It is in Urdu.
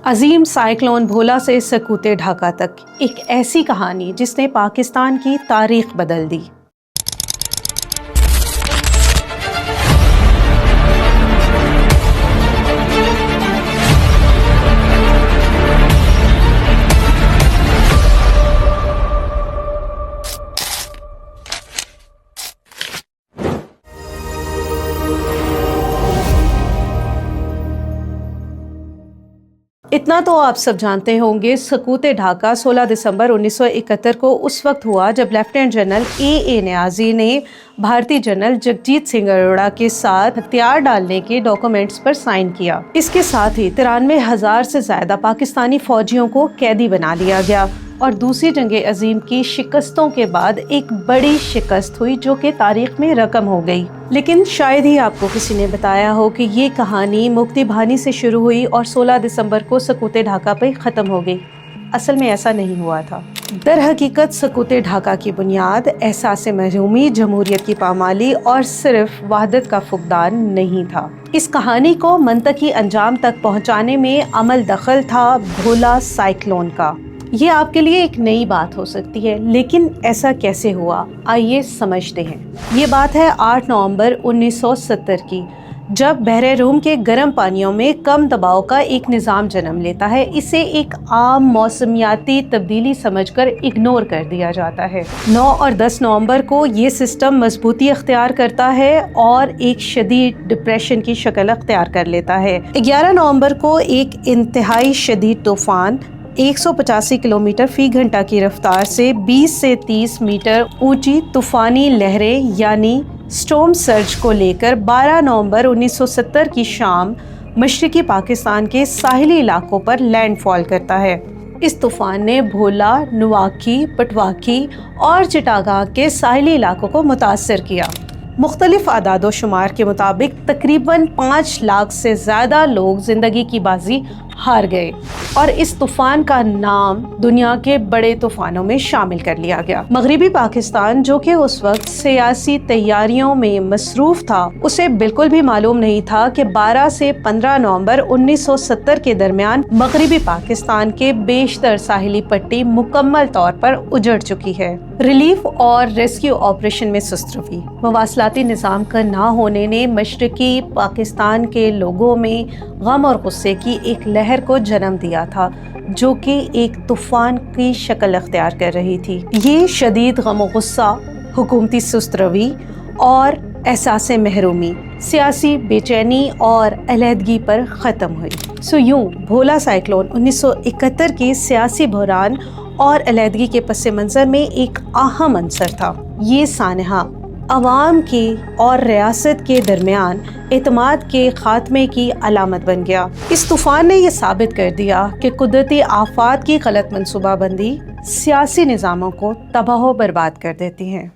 عظیم سائیکلون بھولا سے سکوتے ڈھاکہ تک ایک ایسی کہانی جس نے پاکستان کی تاریخ بدل دی۔ اتنا تو آپ سب جانتے ہوں گے، سکوتے ڈھاکہ 16 دسمبر 1971 کو اس وقت ہوا جب لیفٹیننٹ جنرل اے نیازی نے بھارتی جنرل جگجیت سنگھ اروڑہ کے ساتھ ہتھیار ڈالنے کے ڈاکومنٹس پر سائن کیا۔ اس کے ساتھ ہی 93,000 سے زیادہ پاکستانی فوجیوں کو قیدی بنا لیا گیا اور دوسری جنگ عظیم کی شکستوں کے بعد ایک بڑی شکست ہوئی جو کہ تاریخ میں رقم ہو گئی۔ لیکن شاید ہی آپ کو کسی نے بتایا ہو کہ یہ کہانی مکتی بھانی سے شروع ہوئی اور 16 دسمبر کو سکوتے ڈھاکہ پہ ختم ہو گئی۔ اصل میں ایسا نہیں ہوا تھا۔ در حقیقت سکوتے ڈھاکہ کی بنیاد احساس محرومی، جمہوریت کی پامالی اور صرف وحدت کا فقدان نہیں تھا۔ اس کہانی کو منطقی انجام تک پہنچانے میں عمل دخل تھا بھولا سائیکلون کا۔ یہ آپ کے لیے ایک نئی بات ہو سکتی ہے، لیکن ایسا کیسے ہوا؟ آئیے سمجھتے ہیں۔ یہ بات ہے 8 نومبر 1970 کی، جب بحر روم کے گرم پانیوں میں کم دباؤ کا ایک نظام جنم لیتا ہے۔ اسے ایک عام موسمیاتی تبدیلی سمجھ کر اگنور کر دیا جاتا ہے۔ 9 اور 10 نومبر کو یہ سسٹم مضبوطی اختیار کرتا ہے اور ایک شدید ڈپریشن کی شکل اختیار کر لیتا ہے۔ 11 نومبر کو ایک انتہائی شدید طوفان 185 کلومیٹر فی گھنٹہ کی رفتار سے 20 سے 30 میٹر اونچی طوفانی لہریں یعنی سٹورم سرج کو لے کر 12 نومبر 1970 کی شام مشرقی پاکستان کے ساحلی علاقوں پر لینڈ فال کرتا ہے۔ اس طوفان نے بھولا، نواکی، پٹواکی اور چٹاگانگ کے ساحلی علاقوں کو متاثر کیا۔ مختلف اعداد و شمار کے مطابق تقریباً 5 لاکھ سے زیادہ لوگ زندگی کی بازی ہار گئے اور اس طوفان کا نام دنیا کے بڑے طوفانوں میں شامل کر لیا گیا۔ مغربی پاکستان جو کہ اس وقت سیاسی تیاریوں میں مصروف تھا، اسے بالکل بھی معلوم نہیں تھا کہ 12 سے 15 نومبر 1970 کے درمیان مغربی پاکستان کے بیشتر ساحلی پٹی مکمل طور پر اجڑ چکی ہے۔ ریلیف اور ریسکیو آپریشن میں سست روی، مواصلاتی نظام کا نہ ہونے نے مشرقی پاکستان کے لوگوں میں غم اور غصے کی ایک لہر کو جنم دیا تھا جو کہ ایک طوفان کی شکل اختیار کر رہی تھی۔ یہ شدید غم و غصہ، حکومتی سست روی اور احساس محرومی سیاسی بے چینی اور علیحدگی پر ختم ہوئی۔ یوں بھولا سائیکلون 1971 کی سیاسی بحران اور علیحدگی کے پس منظر میں ایک اہم عنصر تھا۔ یہ سانحہ عوام کی اور ریاست کے درمیان اعتماد کے خاتمے کی علامت بن گیا۔ اس طوفان نے یہ ثابت کر دیا کہ قدرتی آفات کی غلط منصوبہ بندی سیاسی نظاموں کو تباہ و برباد کر دیتی ہے۔